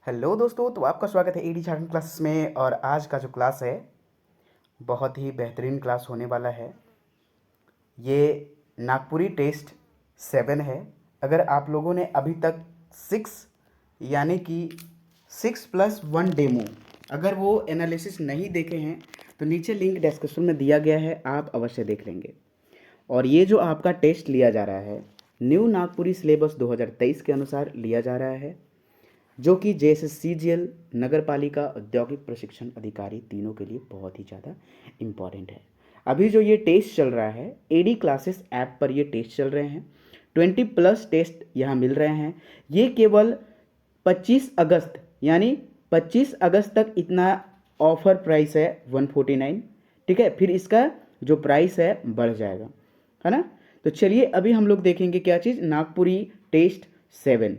Hello दोस्तों, तो आपका स्वागत है एडी झारखंड क्लासेस में। और आज का जो क्लास है बहुत ही बेहतरीन क्लास होने वाला है। ये नागपुरी टेस्ट 7 है। अगर आप लोगों ने अभी तक 6 यानी कि 6+1 डेमो अगर वो एनालिसिस नहीं देखे हैं तो नीचे लिंक डिस्क्रिप्शन में दिया गया है, आप अवश्य देख लेंगे। और ये जो आपका टेस्ट लिया जा रहा है न्यू नागपुरी सिलेबस 2023 के अनुसार लिया जा रहा है, जो कि JSSCGL, नगर पालिका, औद्योगिक प्रशिक्षण अधिकारी तीनों के लिए बहुत ही ज़्यादा इम्पॉर्टेंट है। अभी जो ये टेस्ट चल रहा है एडी क्लासेस ऐप पर ये टेस्ट चल रहे हैं। 20+ टेस्ट यहाँ मिल रहे हैं। ये केवल 25 अगस्त यानी 25 अगस्त तक इतना ऑफर प्राइस है 149। ठीक है, फिर इसका जो प्राइस है बढ़ जाएगा, है ना। तो चलिए अभी हम लोग देखेंगे क्या चीज़, नागपुरी टेस्ट 7।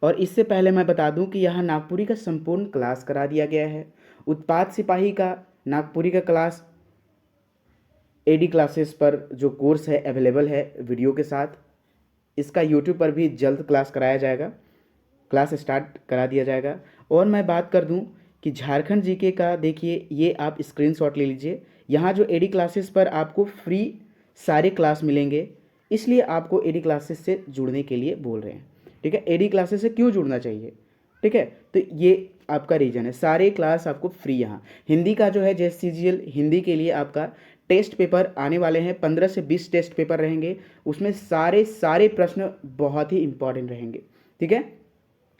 और इससे पहले मैं बता दूं कि यहाँ नागपुरी का संपूर्ण क्लास करा दिया गया है। उत्पाद सिपाही का नागपुरी का क्लास एडी क्लासेस पर जो कोर्स है अवेलेबल है वीडियो के साथ। इसका यूट्यूब पर भी जल्द क्लास कराया जाएगा, क्लास स्टार्ट करा दिया जाएगा। और मैं बात कर दूं कि झारखंड जीके का देखिए, ये आप स्क्रीनशॉट ले लीजिए। यहाँ जो एडी क्लासेस पर आपको फ्री सारे क्लास मिलेंगे, इसलिए आपको एडी क्लासेस से जुड़ने के लिए बोल रहे हैं। ठीक है, एडी क्लासेस से क्यों जुड़ना चाहिए, ठीक है, तो ये आपका रीजन है। सारे क्लास आपको फ्री यहाँ। हिंदी का जो है JSCGL हिंदी के लिए आपका टेस्ट पेपर आने वाले हैं, 15 से 20 टेस्ट पेपर रहेंगे। उसमें सारे प्रश्न बहुत ही इंपॉर्टेंट रहेंगे। ठीक है,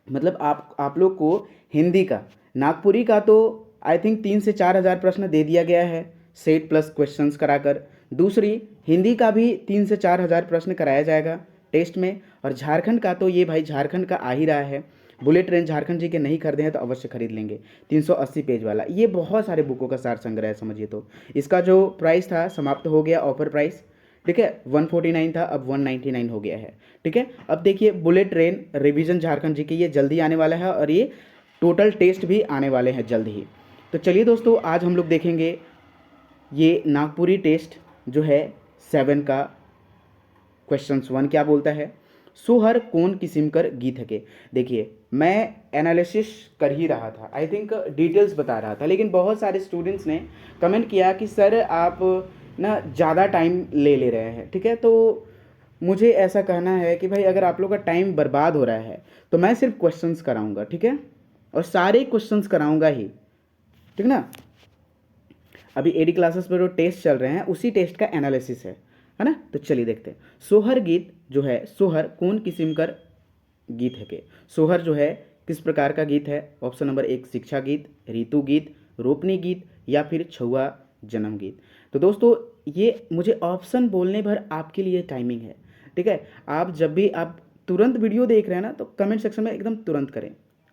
मतलब आप लोग को हिंदी का, नागपुरी का तो आई थिंक 3 से 4 हज़ार प्रश्न दे दिया गया है सेट प्लस क्वेश्चंस कराकर। दूसरी हिंदी का भी 3 से 4 हज़ार प्रश्न कराया जाएगा टेस्ट में। और झारखंड का तो ये भाई झारखंड का आ ही रहा है। बुलेट ट्रेन झारखंड जी के नहीं खरीदे हैं तो अवश्य खरीद लेंगे, 380 पेज वाला। ये बहुत सारे बुकों का सार संग्रह है समझिए। तो इसका जो प्राइस था समाप्त हो गया, ऑफर प्राइस। ठीक है, 149 था, अब 199 हो गया है। ठीक है, अब देखिए बुलेट ट्रेन रिवीजन झारखंड जी के ये जल्दी आने वाला है और ये टोटल टेस्ट भी आने वाले हैं जल्द ही। तो चलिए दोस्तों, आज हम लोग देखेंगे ये नागपुरी टेस्ट जो है 7 का क्वेश्चन 1 क्या बोलता है। सोहर कौन किस्म कर गीत है के। देखिए मैं एनालिसिस कर ही रहा था, आई थिंक डिटेल्स बता रहा था, लेकिन बहुत सारे स्टूडेंट्स ने कमेंट किया कि सर आप ना ज़्यादा टाइम ले रहे हैं। ठीक है, तो मुझे ऐसा कहना है कि भाई अगर आप लोग का टाइम बर्बाद हो रहा है तो मैं सिर्फ क्वेश्चंस कराऊंगा। ठीक है, और सारे क्वेश्चंस कराऊंगा ही। ठीक ना, अभी एडी क्लासेस पर जो टेस्ट चल रहे हैं उसी टेस्ट का एनालिसिस है ना। तो चलिए देखते हैं। सोहर गीत जो है, सोहर कौन किस्म का गीत है के। सोहर जो है किस प्रकार का गीत है। ऑप्शन नंबर 1 शिक्षा गीत, ऋतु गीत, रोपनी गीत या फिर छुआ जन्म गीत। तो दोस्तों ये मुझे ऑप्शन बोलने भर आपके लिए टाइमिंग है। ठीक है, आप जब भी आप तुरंत वीडियो देख रहे हैं ना तो कमेंट सेक्शन में एकदम तुरंत करें।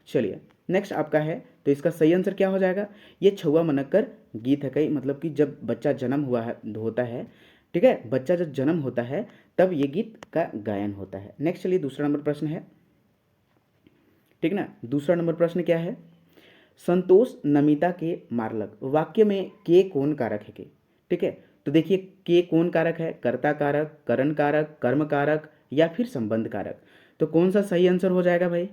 चलिए नेक्स्ट आपका है, तो इसका सही आंसर क्या हो जाएगा। ये छुआ मनक्कर गीत है कई, मतलब कि जब बच्चा जन्म हुआ है होता है। ठीक है, बच्चा जब जन्म होता है तब ये गीत का गायन होता है। नेक्स्ट चलिए दूसरा नंबर प्रश्न है। ठीक ना, दूसरा नंबर प्रश्न क्या है। संतोष नमिता के मार्लक वाक्य में के कौन कारक है के। ठीक है, तो देखिए के कौन कारक है, कर्ता कारक, करण कारक, कर्म कारक या फिर संबंध कारक। तो कौन सा सही आंसर हो जाएगा भाई,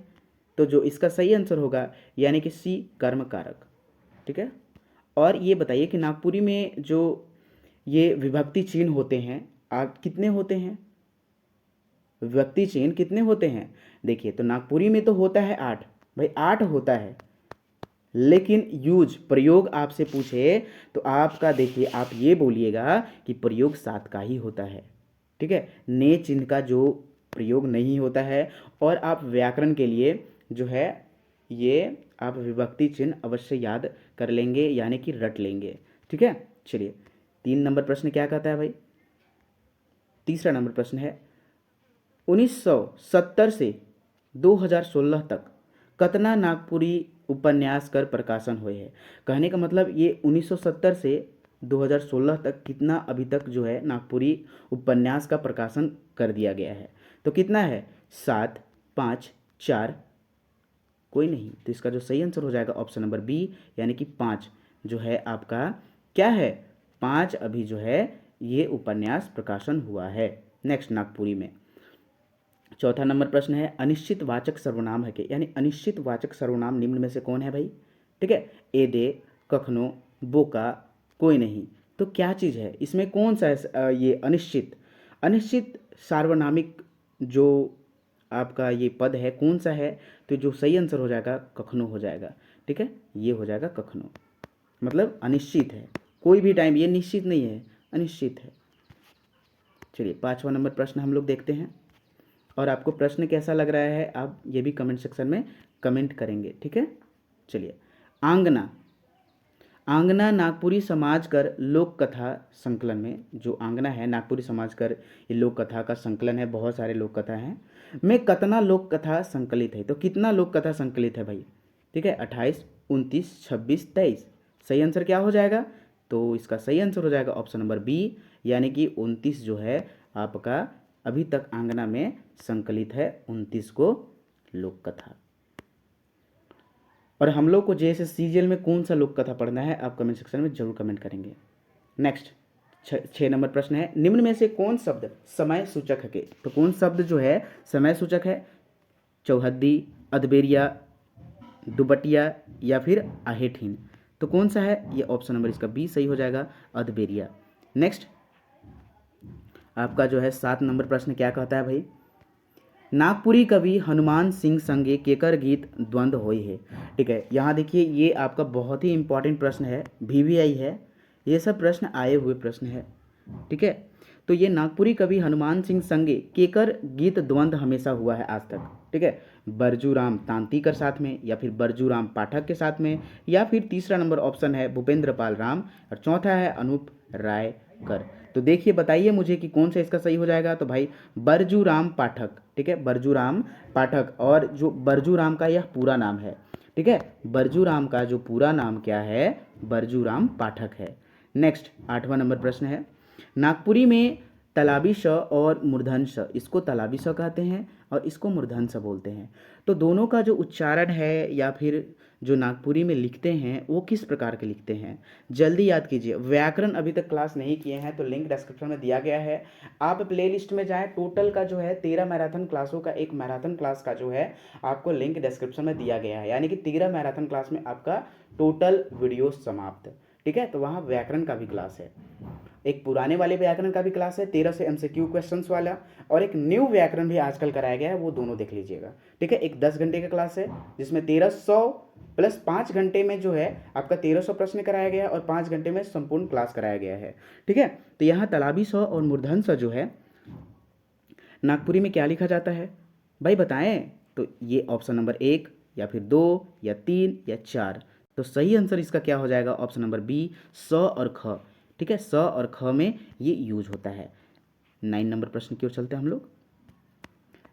तो जो इसका सही आंसर होगा यानी कि सी कर्म कारक। ठीक है, और ये बताइए कि नागपुरी में जो ये विभक्ति चिन्ह होते हैं आप कितने होते हैं, विभक्ति चिन्ह कितने होते हैं। देखिए तो नागपुरी में तो होता है 8, भाई 8 होता है। लेकिन यूज प्रयोग आपसे पूछे तो आपका देखिए आप ये बोलिएगा कि प्रयोग 7 का ही होता है। ठीक है, ने चिन्ह का जो प्रयोग नहीं होता है। और आप व्याकरण के लिए जो है ये आप विभक्ति चिन्ह अवश्य याद कर लेंगे यानी कि रट लेंगे। ठीक है, चलिए 3 नंबर प्रश्न क्या कहता है भाई। तीसरा नंबर प्रश्न है 1970 से 2016 तक कतना नागपुरी उपन्यास कर प्रकाशन हुए हैं। कहने का मतलब ये 1970 से 2016 तक कितना अभी तक जो है नागपुरी उपन्यास का प्रकाशन कर दिया गया है। तो कितना है, 7, 5, 4, कोई नहीं। तो इसका जो सही आंसर हो जाएगा ऑप्शन नंबर बी यानी कि 5 जो है आपका क्या है, 5 अभी जो है ये उपन्यास प्रकाशन हुआ है नेक्स्ट नागपुरी में। चौथा नंबर प्रश्न है अनिश्चित वाचक सर्वनाम है के, यानी अनिश्चित वाचक सर्वनाम निम्न में से कौन है भाई? ठीक है, ए दे, कखनो, बोका, कोई नहीं। तो क्या चीज़ है इसमें, कौन सा है ये अनिश्चित अनिश्चित सार्वनामिक जो आपका ये पद है कौन सा है? तो जो सही आंसर हो जाएगा कखनो हो जाएगा। ठीक है, ये हो जाएगा कखनो, मतलब अनिश्चित है, कोई भी टाइम, ये निश्चित नहीं है, अनिश्चित है। चलिए पांचवा नंबर प्रश्न हम लोग देखते हैं, और आपको प्रश्न कैसा लग रहा है आप ये भी कमेंट सेक्शन में कमेंट करेंगे। ठीक है, चलिए। आंगना, आंगना नागपुरी समाज कर लोक कथा संकलन में, जो आंगना है नागपुरी समाज कर ये लोक कथा का संकलन है, बहुत सारे लोक कथा हैं, में कितना लोक कथा संकलित है? तो कितना लोक कथा संकलित है भाई? ठीक है, 28, 29, 26, 23। सही आंसर क्या हो जाएगा? तो इसका सही आंसर हो जाएगा ऑप्शन नंबर बी, यानी कि 29 जो है आपका अभी तक आंगना में संकलित है, 29 को लोक कथा। और हम लोग को जैसे सीरियल में कौन सा लोक कथा पढ़ना है आप कमेंट सेक्शन में जरूर कमेंट करेंगे। नेक्स्ट 6 नंबर प्रश्न है निम्न में से कौन शब्द समय सूचक है के? तो कौन शब्द जो है समय सूचक है? चौहद्दी, अदबेरिया, दुबटिया या फिर आहेठीन। तो कौन सा है? ये ऑप्शन नंबर इसका बी सही हो जाएगा, अदबेरिया। नेक्स्ट आपका जो है 7 नंबर प्रश्न क्या कहता है भाई? नागपुरी कवि हनुमान सिंह संगे केकर गीत द्वंद्व होई है। ठीक है, यहाँ देखिए ये आपका बहुत ही इंपॉर्टेंट प्रश्न है, वीवीआई है, ये सब प्रश्न आए हुए प्रश्न है। ठीक है, तो ये नागपुरी कवि हनुमान सिंह संगे केकर गीत द्वंद्व हमेशा हुआ है आज तक। ठीक है, बरजूराम तांती कर साथ में, या फिर बरजूराम पाठक के साथ में, या फिर तीसरा नंबर ऑप्शन है भूपेंद्र पाल राम, और चौथा है अनूप राय कर। तो देखिए बताइए मुझे कि कौन सा इसका सही हो जाएगा? तो भाई बरजूराम पाठक। ठीक है, बरजूराम पाठक, और जो बरजूराम का यह पूरा नाम है। ठीक है, बरजूराम का जो पूरा नाम क्या है? बरजूराम पाठक है। नेक्स्ट 8वां नंबर प्रश्न है नागपुरी में तालाबी श और मूर्धन श, इसको तालाबी श कहते हैं और इसको मूर्धन श बोलते हैं। तो दोनों का जो उच्चारण है या फिर जो नागपुरी में लिखते हैं वो किस प्रकार के लिखते हैं? जल्दी याद कीजिए, व्याकरण अभी तक क्लास नहीं किए हैं तो लिंक डिस्क्रिप्शन में दिया गया है, आप प्लेलिस्ट में जाएं। टोटल का जो है 13 मैराथन क्लासों का एक मैराथन क्लास का जो है आपको लिंक डिस्क्रिप्शन में दिया गया है, यानी कि 13 मैराथन क्लास में आपका टोटल वीडियो समाप्त। ठीक है, तो वहाँ व्याकरण का भी क्लास है, एक पुराने वाले व्याकरण का भी क्लास है 13 से एमसीक्यू क्वेश्चंस वाला, और एक न्यू व्याकरण भी आजकल कराया गया है, वो दोनों देख लीजिएगा। ठीक है, एक 10 घंटे का क्लास है जिसमें 1300 प्लस 5 घंटे में जो है आपका 1300 प्रश्न कराया गया है और 5 घंटे में संपूर्ण क्लास कराया गया है। ठीक है, तो यहाँ तालाबी स और मूर्धन स जो है नागपुरी में क्या लिखा जाता है भाई बताएं? तो ये ऑप्शन नंबर 1 या फिर 2 या 3 या 4। तो सही आंसर इसका क्या हो जाएगा? ऑप्शन नंबर बी, स और ख। ठीक है, स और ख में ये यूज होता है। 9 नंबर प्रश्न की ओर चलते हैं हम लोग।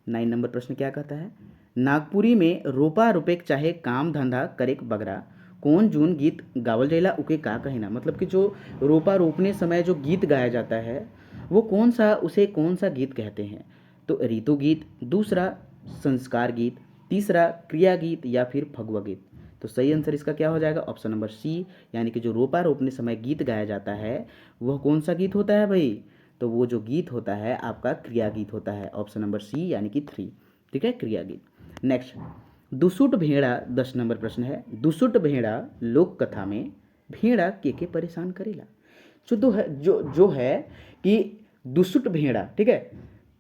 9 नंबर प्रश्न क्या कहता है? नागपुरी में रोपा रुपेक चाहे काम धंधा करेक बगरा कौन जून गीत गावल जाइला उके का कहिना। मतलब कि जो रोपा रोपने समय जो गीत गाया जाता है वो कौन सा, उसे कौन सा गीत कहते हैं? तो ऋतु गीत, दूसरा संस्कार गीत, तीसरा क्रिया गीत या फिर फगुआ गीत। तो सही आंसर इसका क्या हो जाएगा? ऑप्शन नंबर सी, यानी कि जो रोपा रोपने समय गीत गाया जाता है वह कौन सा गीत होता है भाई? तो वो जो गीत होता है आपका क्रिया गीत होता है, ऑप्शन नंबर सी यानी कि 3। ठीक है, क्रिया गीत। नेक्स्ट दुसुट भेड़ा 10 नंबर प्रश्न है। दुसुट भेड़ा लोक कथा में भेड़ा के परेशान करेला। जो है कि दुसुट भेड़ा, ठीक है,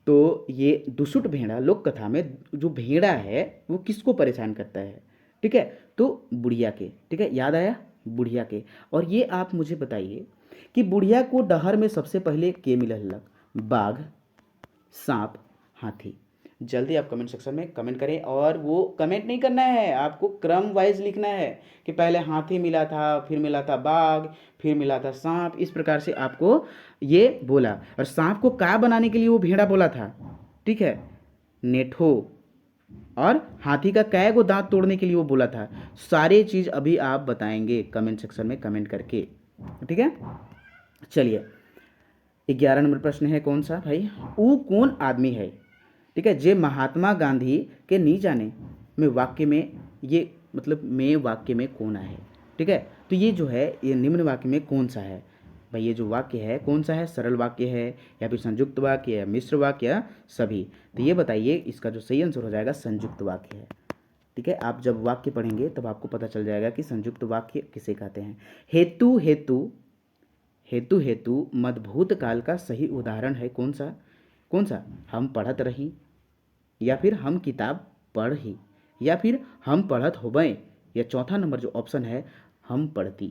तो ये दुसुट भेड़ा लोक कथा में जो भेड़ा है वो किसको परेशान करता है? ठीक है, तो बुढ़िया के। ठीक है, याद आया, बुढ़िया के। और ये आप मुझे बताइए कि बुढ़िया को डहर में सबसे पहले के मिलल? बाघ, सांप, हाथी। जल्दी आप कमेंट सेक्शन में कमेंट करें, और वो कमेंट नहीं करना है, आपको क्रम वाइज लिखना है कि पहले हाथी मिला था, फिर मिला था बाघ, फिर मिला था सांप। इस प्रकार से आपको ये बोला, और सांप को का बनाने के लिए वो भेड़ा बोला था? ठीक है, नेठो। और हाथी का कै गो दांत तोड़ने के लिए वो बोला था? सारे चीज़ अभी आप बताएंगे कमेंट सेक्शन में कमेंट करके। ठीक है, चलिए 11 नंबर प्रश्न है कौन सा भाई? ऊ कौन आदमी है? ठीक है, जे महात्मा गांधी के नहीं जाने में वाक्य में ये मतलब में वाक्य में कौन है? ठीक है, तो ये जो है ये निम्न वाक्य में कौन सा है? भाई ये जो वाक्य है कौन सा है, सरल वाक्य है या फिर संयुक्त वाक्य या मिश्र वाक्य या सभी। तो ये बताइए, इसका जो सही आंसर हो जाएगा संयुक्त वाक्य है। ठीक है, आप जब वाक्य पढ़ेंगे तब आपको पता चल जाएगा कि संयुक्त वाक्य किसे कहते हैं। हेतु हेतु हेतु हेतु मदभूत काल का सही उदाहरण है कौन सा, कौन सा, हम पढ़त रही, या फिर हम किताब पढ़ी, या फिर हम पढ़त होबे, या चौथा नंबर जो ऑप्शन है हम पढ़ती।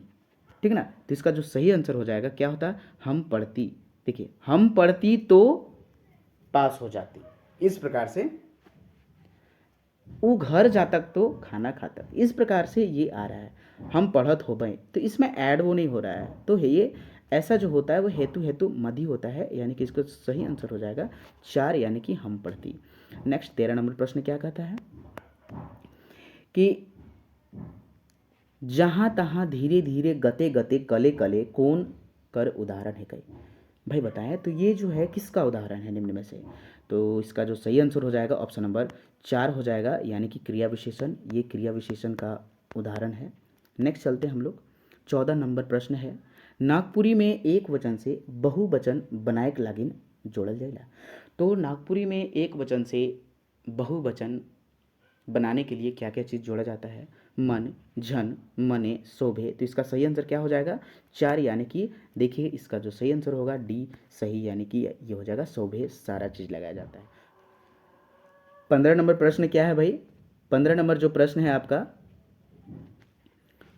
ठीक है ना, तो इसका जो सही आंसर हो जाएगा क्या होता है, हम पढ़ती। देखिए, हम पढ़ती तो पास हो जाती, इस प्रकार से वो घर जातक तो खाना खातक, इस प्रकार से ये आ रहा है। हम पढ़त हो गए तो इसमें ऐड वो नहीं हो रहा है, तो ये ऐसा जो होता है वो हेतु हेतु मधी होता है, यानी कि इसका सही आंसर हो जाएगा 4, यानी कि हम पढ़ती। नेक्स्ट 13 नंबर प्रश्न क्या कहता है कि जहाँ तहाँ धीरे धीरे गते गते कले कले कौन कर उदाहरण है कई। भाई बताएं तो ये जो है किसका उदाहरण है निम्न में से। तो इसका जो सही आंसर हो जाएगा ऑप्शन नंबर 4 हो जाएगा, यानी कि क्रिया विशेषण। ये क्रिया विशेषण का उदाहरण है। नेक्स्ट चलते हैं हम लोग। 14 नंबर प्रश्न है, नागपुरी में एक वचन से बहुवचन बनाए लागिन जोड़ल जाएगा। तो नागपुरी में एक वचन से बहुवचन बनाने के लिए क्या क्या चीज़ जोड़ा जाता है, मन, झन, मने, शोभे। तो इसका सही आंसर क्या हो जाएगा 4, यानी कि देखिए इसका जो सही आंसर होगा डी सही, यानी कि ये हो जाएगा शोभे, सारा चीज़ लगाया जाता है। 15 नंबर प्रश्न क्या है भाई, 15 नंबर जो प्रश्न है आपका,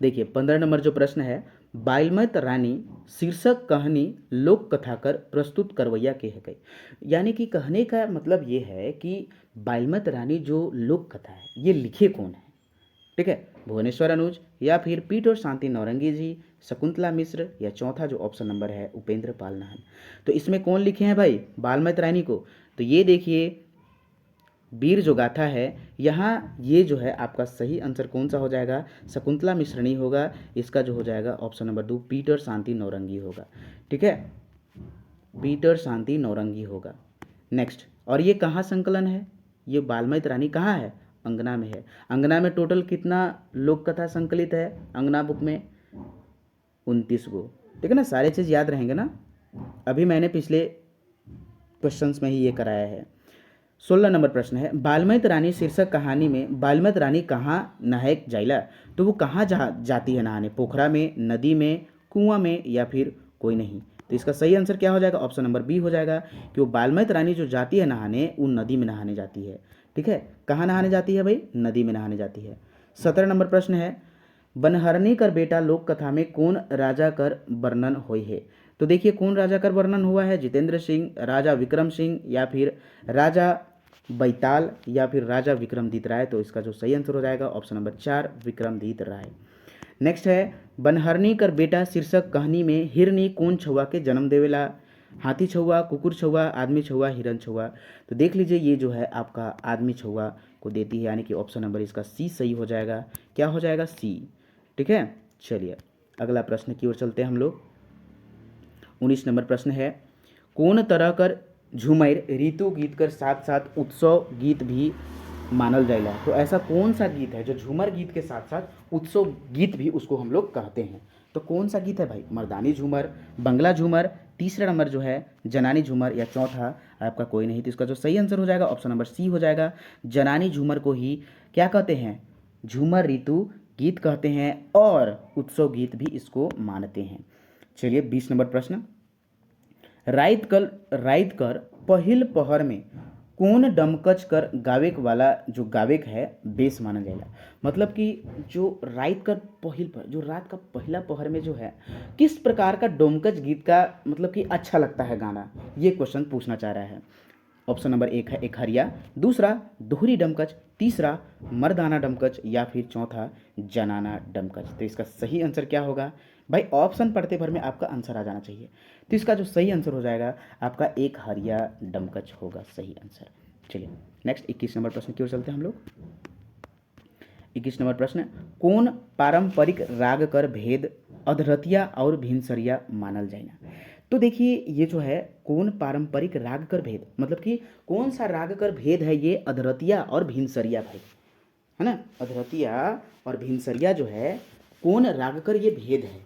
देखिए 15 नंबर जो प्रश्न है, बालमत रानी शीर्षक कहानी लोक कथाकर प्रस्तुत करवैया के है गई। यानी कि कहने का मतलब ये है कि बालमत रानी जो लोक कथा है ये लिखे कौन है। ठीक है, भुवनेश्वर अनुज, या फिर पीठ और शांति नौरंगी जी, शकुंतला मिश्र, या चौथा जो ऑप्शन नंबर है उपेंद्र पाल नाहन। तो इसमें कौन लिखे हैं भाई बालमत रानी को, तो ये देखिए वीर जो गाथा है यहाँ, ये जो है आपका सही आंसर कौन सा हो जाएगा, शकुंतला मिश्र नहीं होगा, इसका जो हो जाएगा ऑप्शन नंबर 2 पीटर शांति नौरंगी होगा। ठीक है, पीटर शांति नौरंगी होगा। नेक्स्ट, और ये कहाँ संकलन है, ये बालमत रानी कहाँ है, अंगना में है। अंगना में टोटल कितना लोक कथा संकलित है अंगना बुक में, 29 गो। ठीक है ना, सारे चीज़ याद रहेंगे ना, अभी मैंने पिछले क्वेश्चंस में ही ये कराया है। 16 नंबर प्रश्न है, बालमत रानी शीर्षक कहानी में बालमत रानी कहाँ नहायक जाइला। तो वो कहाँ जाती है नहाने, पोखरा में, नदी में, कुआं में, या फिर कोई नहीं। तो इसका सही आंसर क्या हो जाएगा ऑप्शन नंबर बी हो जाएगा कि वो बालमत रानी जो जाती है नहाने वो नदी में नहाने जाती है। ठीक है, कहाँ नहाने जाती है भाई, नदी में नहाने जाती है। 17 नंबर प्रश्न है, बनहरनी कर बेटा लोक कथा में कौन राजा कर वर्णन हुई है। तो देखिए कौन राजा का वर्णन हुआ है, जितेंद्र सिंह, राजा विक्रम सिंह, या फिर राजा बैताल, या फिर राजा विक्रमदीत राय। तो इसका जो सही आंसर हो जाएगा ऑप्शन नंबर 4 विक्रमदीत राय। नेक्स्ट है, बनहरनी कर बेटा शीर्षक कहानी में हिरनी कौन छुआ के जन्म देवेला, हाथी छुआ, कुकुर छुआ, आदमी छुआ, हिरन छुआ। तो देख लीजिए ये जो है आपका आदमी छुआ को देती है, यानी कि ऑप्शन नंबर इसका सी सही हो जाएगा। क्या हो जाएगा सी। ठीक है, चलिए अगला प्रश्न की ओर चलते हैं हम लोग। 19 नंबर प्रश्न है, कौन तरह कर झूमर ऋतु गीत कर साथ साथ उत्सव गीत भी मानल जाएगा। तो ऐसा कौन सा गीत है जो झूमर गीत के साथ साथ उत्सव गीत भी उसको हम लोग कहते हैं। तो कौन सा गीत है भाई, मर्दानी झूमर, बंगला झूमर, तीसरा नंबर जो है जनानी झूमर, या चौथा आपका कोई नहीं। तो इसका जो सही आंसर हो जाएगा ऑप्शन नंबर सी हो जाएगा। जनानी झूमर को ही क्या कहते हैं, झूमर ऋतु गीत कहते हैं, और उत्सव गीत भी इसको मानते हैं। चलिए 20 नंबर प्रश्न, राइत कर पहिल पहर में कौन डमकच कर गावेक वाला जो गावेक है बेस माना जाएगा। मतलब कि जो रात का पहिल पहर, जो रात का पहला पहर में जो है किस प्रकार का डोमकच गीत का मतलब कि अच्छा लगता है गाना, ये क्वेश्चन पूछना चाह रहा है। ऑप्शन नंबर 1 है एक हरिया, दूसरा दोहरी डमकच, तीसरा मर्दाना डमकच, या फिर चौथा जनाना डमकच। तो इसका सही आंसर क्या होगा भाई, ऑप्शन पढ़ते भर में आपका आंसर आ जाना चाहिए। तो इसका जो सही आंसर हो जाएगा आपका एक हरिया डमकच होगा सही आंसर। चलिए नेक्स्ट 21 नंबर प्रश्न की ओर चलते हैं हम लोग। 21 नंबर प्रश्न, कौन पारंपरिक राग कर भेद अधरतिया और भिनसरिया मानल जाएगा। तो देखिए ये जो है कौन पारंपरिक राग कर भेद, मतलब कि कौन सा राग कर भेद है, ये अधरतिया और भिनसरिया भाई, है ना। अधरतिया और भिनसरिया जो है कौन राग कर ये भेद है,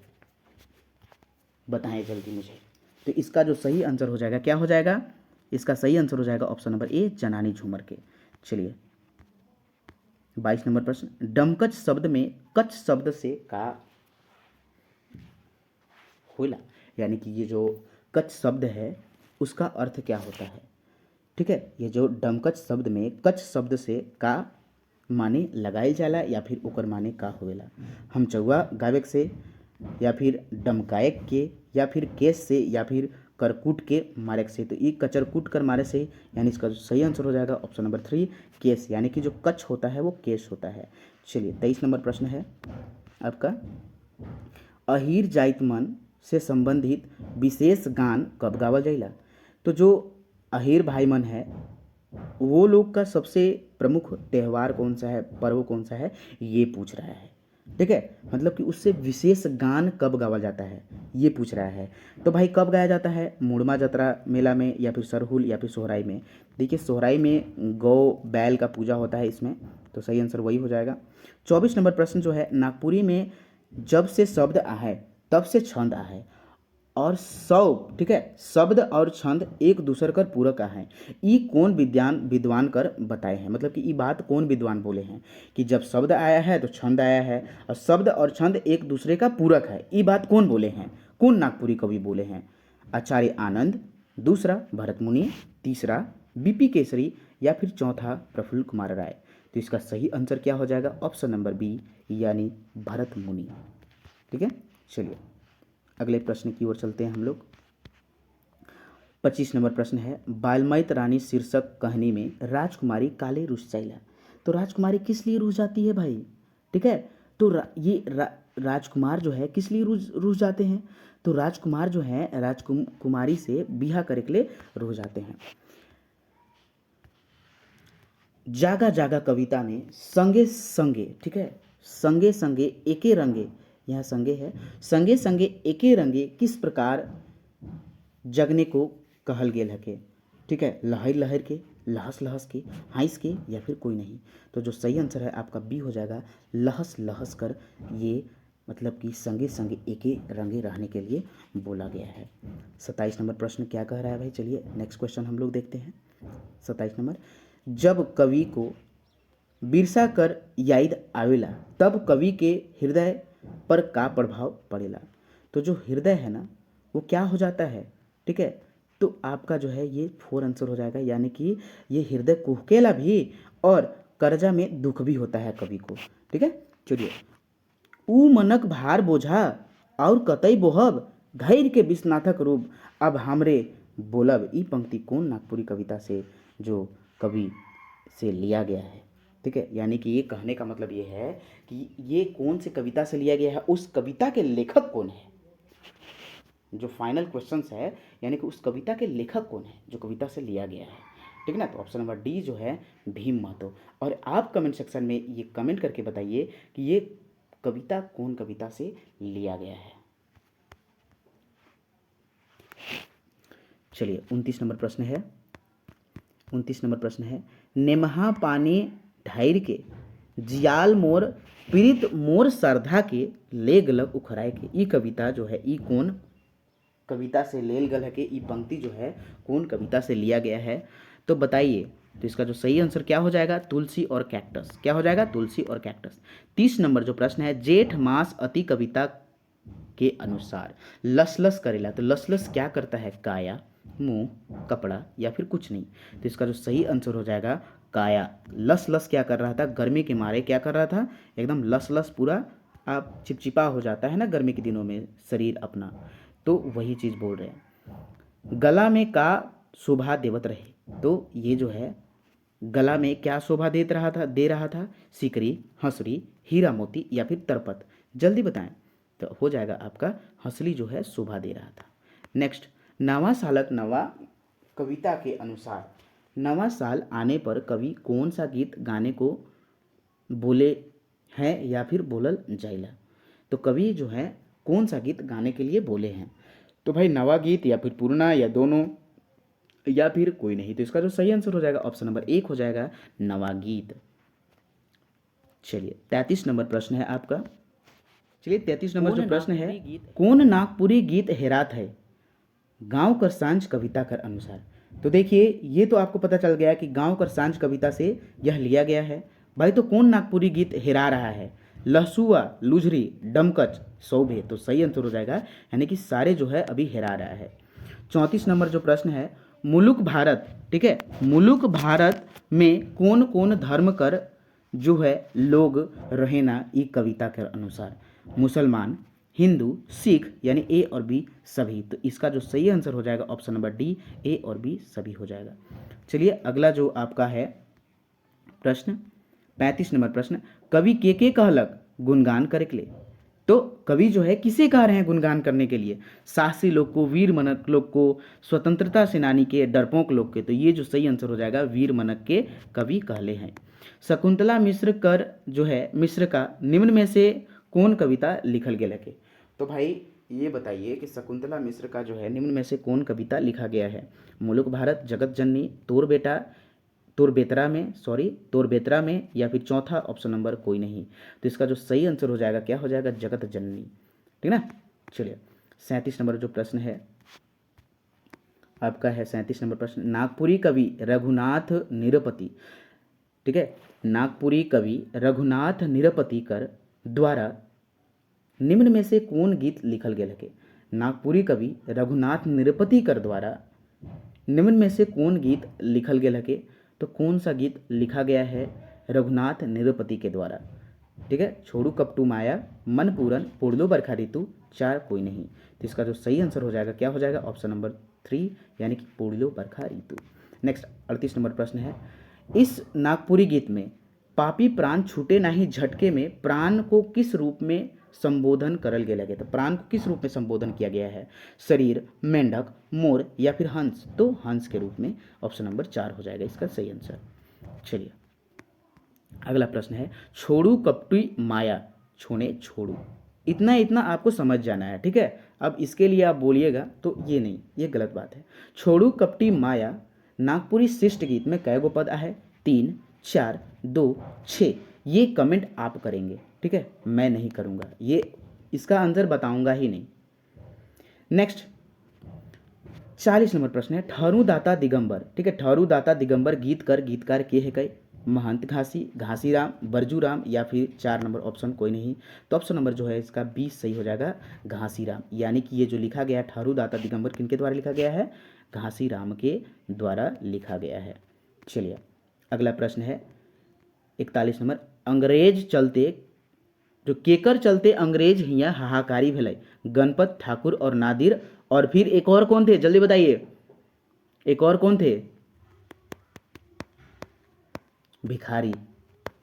बताएं जल्दी मुझे। तो इसका जो सही आंसर हो जाएगा क्या हो जाएगा, इसका सही आंसर हो जाएगा ऑप्शन नंबर ए, जनानी झूमर के। चलिए 22 नंबर प्रश्न, डमकच शब्द में कच शब्द से का होला, यानी कि ये जो कच शब्द है उसका अर्थ क्या होता है। ठीक है, ये जो डमकच शब्द में कच शब्द से का माने लगाइल जाला या फिर ओकर माने का होवेला। हम चौवा गावेक से या फिर डमकाएक के या फिर केस से या फिर करकूट के मारे से। तो ये कचरकूट कर मारे से, यानी इसका जो सही आंसर हो जाएगा ऑप्शन नंबर 3 केस, यानी कि जो कच होता है वो केस होता है। चलिए 23 नंबर प्रश्न है आपका, अहीर जाइतमन से संबंधित विशेष गान कब गावल जाइला। तो जो अहीर भाई मन है वो लोग का सबसे प्रमुख त्यौहार कौन सा है, पर्व कौन सा है, ये पूछ रहा है। ठीक है, मतलब कि उससे विशेष गान कब गावा जाता है ये पूछ रहा है। तो भाई कब गाया जाता है, मुड़मा जतरा मेला में या फिर सरहुल या फिर सोहराई में। देखिए सोहराई में गौ बैल का पूजा होता है इसमें, तो सही आंसर वही हो जाएगा। 24 नंबर प्रश्न जो है, नागपुरी में जब से शब्द आहे तब से छंद आहे और सौ, ठीक है, शब्द और छंद एक दूसर कर पूरक है। ई कौन विद्वान कर बताए हैं, मतलब कि ये बात कौन विद्वान बोले हैं कि जब शब्द आया है तो छंद आया है और शब्द और छंद एक दूसरे का पूरक है। ये बात कौन बोले हैं, कौन नागपुरी कवि बोले हैं। आचार्य आनंद, दूसरा भरत मुनि, तीसरा बीपी केसरी या फिर चौथा प्रफुल्ल कुमार राय। तो इसका सही आंसर क्या हो जाएगा, ऑप्शन नंबर बी यानी भरत मुनि। ठीक है, चलिए अगले प्रश्न की ओर चलते हैं हम लोग। 25 नंबर प्रश्न है, बालमयत रानी शीर्षक कहानी में राजकुमारी काले रुस जाइला। तो राजकुमारी किस लिए रुस जाती है भाई। ठीक है, तो राजकुमार जो है किस लिए रुस जाते हैं, तो राजकुमार जो है राजकुमारी से बिहा करे के लिए रुस जाते हैं। जागा जागा कविता में संगे संगे, ठीक है, संगे संगे एके रंगे, यहाँ संगे है, संगे संगे एके रंगे किस प्रकार जगने को कहल गेल हके। ठीक है, लहर लहर के, लहस लहस के, हाइस के या फिर कोई नहीं। तो जो सही आंसर है आपका बी हो जाएगा, लहस लहस कर, ये मतलब कि संगे संगे एके रंगे रहने के लिए बोला गया है। 27 नंबर प्रश्न क्या कह रहा है भाई, चलिए नेक्स्ट क्वेश्चन हम लोग देखते हैं। 27 नंबर, जब कवि को बिरसा कर याद आवेला तब कवि के हृदय पर का प्रभाव पड़ेला। तो जो हृदय है ना वो क्या हो जाता है, ठीक है, तो आपका जो है ये 4 आंसर हो जाएगा, यानी कि ये हृदय कुहकेला भी और कर्जा में दुख भी होता है कवि को। ठीक है, चलिए, ऊ मनक भार बोझा और कतई बोहब धैर्य के विश्वनाथक रूप अब हमरे बोलब। ई पंक्ति कौन नागपुरी कविता से जो कवि से लिया गया है। ठीक है, यानी कि ये कहने का मतलब ये है कि ये कौन से कविता से लिया गया है, उस कविता के लेखक कौन है। जो फाइनल क्वेश्चंस है, यानी कि उस कविता के लेखक कौन है जो कविता से लिया गया है। ठीक है ना, तो ऑप्शन नंबर डी जो है भीम महतो। और आप कमेंट सेक्शन में ये कमेंट करके बताइए कि ये कविता कौन कविता से लिया गया है। चलिए 29 नंबर प्रश्न है, 29 नंबर प्रश्न है, नेमहा पानी ढायर के जियाल मोर पीड़ित मोर श्रद्धा के ले गलक उखराय के। ई कविता जो है ई कौन कविता से लेल गल है कि ई पंक्ति जो है कौन कविता से लिया गया है, तो बताइए। तो इसका जो सही आंसर क्या हो जाएगा, तुलसी और कैक्टस। क्या हो जाएगा, तुलसी और कैक्टस। 30 नंबर जो प्रश्न है, जेठ मास अति कविता के अनुसार लसलस करेला। तो लसलस क्या करता है, काया, मुंह, कपड़ा या फिर कुछ नहीं। तो इसका जो सही आंसर हो जाएगा काया। लस लस क्या कर रहा था, गर्मी के मारे क्या कर रहा था, एकदम लस लस पूरा आप चिपचिपा हो जाता है ना गर्मी के दिनों में शरीर अपना, तो वही चीज़ बोल रहे हैं। गला में का शोभा देवत रहे। तो ये जो है गला में क्या शोभा दे रहा था, सिकरी, हंसरी, हीरा मोती या फिर तरपत। जल्दी बताएं। तो हो जाएगा आपका हंसली जो है शोभा दे रहा था। नेक्स्ट, नवा सालक नवा कविता के अनुसार नवा साल आने पर कवि कौन सा गीत गाने को बोले हैं या फिर बोलल जाइला। तो कवि जो है कौन सा गीत गाने के लिए बोले हैं, तो भाई नवा गीत या फिर पुराना या दोनों या फिर कोई नहीं। तो इसका जो सही आंसर हो जाएगा ऑप्शन नंबर 1 हो जाएगा नवा गीत। चलिए 33 नंबर प्रश्न है आपका, चलिए 33 नंबर जो प्रश्न है, कौन नागपुरी गीत हेरात है गांव कर सांझ कविता कर अनुसार। तो देखिए ये तो आपको पता चल गया कि गांव कर सांझ कविता से यह लिया गया है। भाई तो कौन नागपुरी गीत हेरा रहा है, लहसुआ, लुझरी, डमकच, सौभे। तो सही आंसर हो जाएगा, यानी कि सारे जो है अभी हेरा रहा है। 34 नंबर जो प्रश्न है, मुलुक भारत, ठीक है, मुलुक भारत में कौन कौन धर्म कर जो है लोग रहेना ई कविता के अनुसार। मुसलमान, हिंदू, सिख, यानी ए और बी सभी। तो इसका जो सही आंसर हो जाएगा ऑप्शन नंबर डी, ए और बी सभी हो जाएगा। चलिए अगला जो आपका है प्रश्न 35 नंबर प्रश्न, कवि के कहलक गुणगान करे के लिए। तो कवि जो है किसे कह रहे हैं गुणगान करने के लिए, साहसी लोग को, वीर मनक लोग को, स्वतंत्रता सेनानी के, डरपोक लोग के। तो ये जो सही आंसर हो जाएगा वीर मनक के कवि कहले हैं। शकुंतला मिश्र कर जो है मिश्र का निम्न में से कौन कविता लिखल गेल है। तो भाई ये बताइए कि शकुंतला मिश्र का जो है निम्न में से कौन कविता लिखा गया है। मुलुक भारत, जगत जननी, तोर बेटा, तोर बेतरा में, या फिर चौथा ऑप्शन नंबर कोई नहीं। तो इसका जो सही आंसर हो जाएगा क्या हो जाएगा, जगत जननी, ठीक ना। चलिए 37 नंबर जो प्रश्न है आपका है 37 नंबर प्रश्न, नागपुरी कवि रघुनाथ निरपति, ठीक है, नागपुरी कवि रघुनाथ निरपति कर द्वारा निम्न में से कौन गीत लिखल गेल है। नागपुरी कवि रघुनाथ निरपति कर द्वारा निम्न में से कौन गीत लिखल गेल है। तो कौन सा गीत लिखा गया है रघुनाथ निरपति के द्वारा, ठीक है, छोड़ू कपटू माया, मन पूरन, पुरलो बरखा ऋतु, चार कोई नहीं। तो इसका जो सही आंसर हो जाएगा क्या हो जाएगा, ऑप्शन नंबर 3 यानी कि पुरलो बरखा ऋतु। नेक्स्ट 38 नंबर प्रश्न है, इस नागपुरी गीत में पापी प्राण छूटे नहीं झटके में प्राण को किस रूप में संबोधन करल गेला गया। तो प्राण को किस रूप में संबोधन किया गया है, शरीर, मेंढक, मोर, या फिर हंस। तो हंस के रूप में, ऑप्शन नंबर 4 हो जाएगा इसका सही आंसर। चलिए अगला प्रश्न है, छोड़ू कपटी माया, छोड़े छोड़ू। इतना इतना आपको समझ जाना है, ठीक है। अब इसके लिए आप बोलिएगा तो ये नहीं, ये गलत बात है। छोड़ू कपटी माया नागपुरी शिष्ट गीत में कै गो पद है, 3, 4, 2, 6। ये कमेंट आप करेंगे, ठीक है, मैं नहीं करूँगा, ये इसका आंसर बताऊंगा ही नहीं। नेक्स्ट 40 नंबर प्रश्न है, ठहरू दाता दिगंबर, ठीक है, ठहरू दाता दिगंबर गीत कर गीतकार के है कई, महंत घासी, घासीराम, बरजूराम, या फिर 4 नंबर ऑप्शन कोई नहीं। तो ऑप्शन नंबर जो है इसका 20 सही हो जाएगा, घासीराम। यानी कि ये जो लिखा गया ठहरू दाता दिगंबर किनके द्वारा लिखा गया है, घासीराम के द्वारा लिखा गया है। चलिए अगला प्रश्न है 41 नंबर, अंग्रेज चलते जो केकर चलते अंग्रेज हियाँ हाहाकारी भेलै, गणपत, ठाकुर और नादिर, और फिर एक और कौन थे, जल्दी बताइए, एक और कौन थे, भिखारी,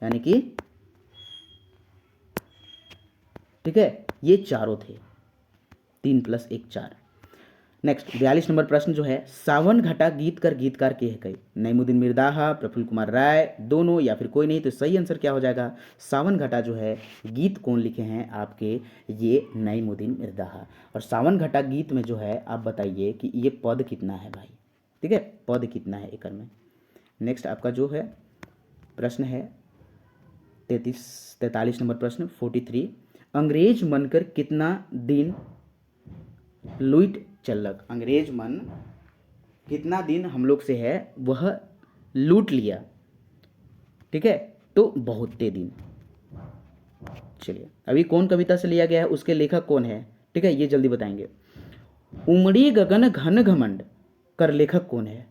यानी कि, ठीक है, ये चारों थे, 3 + 1 4। नेक्स्ट 42 नंबर प्रश्न जो है, सावन घटा गीत कर गीतकार के है कई, नईमुद्दीन मिर्दाहा, प्रफुल्ल कुमार राय, दोनों, या फिर कोई नहीं। तो सही आंसर क्या हो जाएगा, सावन घटा जो है गीत कौन लिखे हैं आपके, ये नईमुद्दीन मिर्दाहा। और सावन घटा गीत में जो है आप बताइए कि ये पद कितना है भाई, ठीक है, पद कितना है एकड़ में। नेक्स्ट आपका जो है प्रश्न है 43 नंबर प्रश्न 43, अंग्रेज मनकर कितना दिन लूट चलक। अंग्रेज मन कितना दिन हम लोग से है वह लूट लिया, ठीक है, तो बहुते दिन। चलिए अभी कौन कविता से लिया गया है, उसके लेखक कौन है, ठीक है, ये जल्दी बताएंगे। उमड़ी गगन घन घमंड कर लेखक कौन है,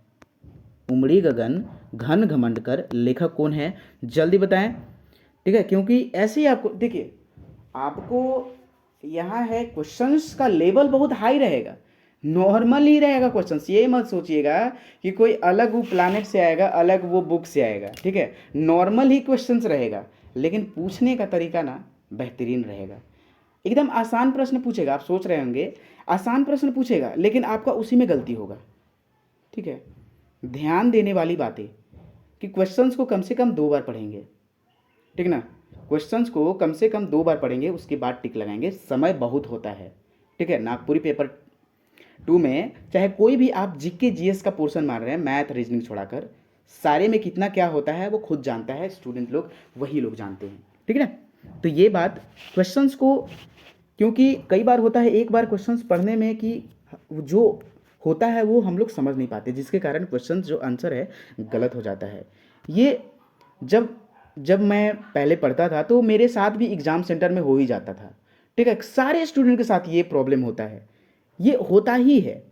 उमड़ी गगन घन घमंड कर लेखक कौन है, जल्दी बताएं, ठीक है। क्योंकि ऐसे ही आपको देखिए, आपको यहाँ है क्वेश्चंस का लेवल बहुत हाई रहेगा, नॉर्मल ही रहेगा क्वेश्चंस। ये मत सोचिएगा कि कोई अलग वो प्लानट से आएगा, अलग वो बुक से आएगा, ठीक है, नॉर्मल ही क्वेश्चंस रहेगा, लेकिन पूछने का तरीका ना बेहतरीन रहेगा। एकदम आसान प्रश्न पूछेगा, आप सोच रहे होंगे आसान प्रश्न पूछेगा, लेकिन आपका उसी में गलती होगा, ठीक है। ध्यान देने वाली बातें कि क्वेश्चंस को कम से कम 2 बार पढ़ेंगे, ठीक ना, क्वेश्चंस को कम से कम 2 बार पढ़ेंगे, उसके बाद टिक लगाएंगे, समय बहुत होता है, ठीक है। नागपुरी पेपर 2 में चाहे कोई भी आप जीके जीएस का पोर्शन मार रहे हैं, मैथ रीजनिंग छोड़ाकर, सारे में कितना क्या होता है वो खुद जानता है, स्टूडेंट लोग वही लोग जानते हैं, ठीक है ना। तो ये बात क्वेश्चंस को क्योंकि कई बार होता है एक बार क्वेश्चंस पढ़ने में कि जो होता है वो हम लोग समझ नहीं पाते, जिसके कारण क्वेश्चंस जो आंसर है गलत हो जाता है। ये जब जब मैं पहले पढ़ता था तो मेरे साथ भी एग्ज़ाम सेंटर में हो ही जाता था, ठीक है। सारे स्टूडेंट के साथ ये प्रॉब्लम होता है, ये होता ही है।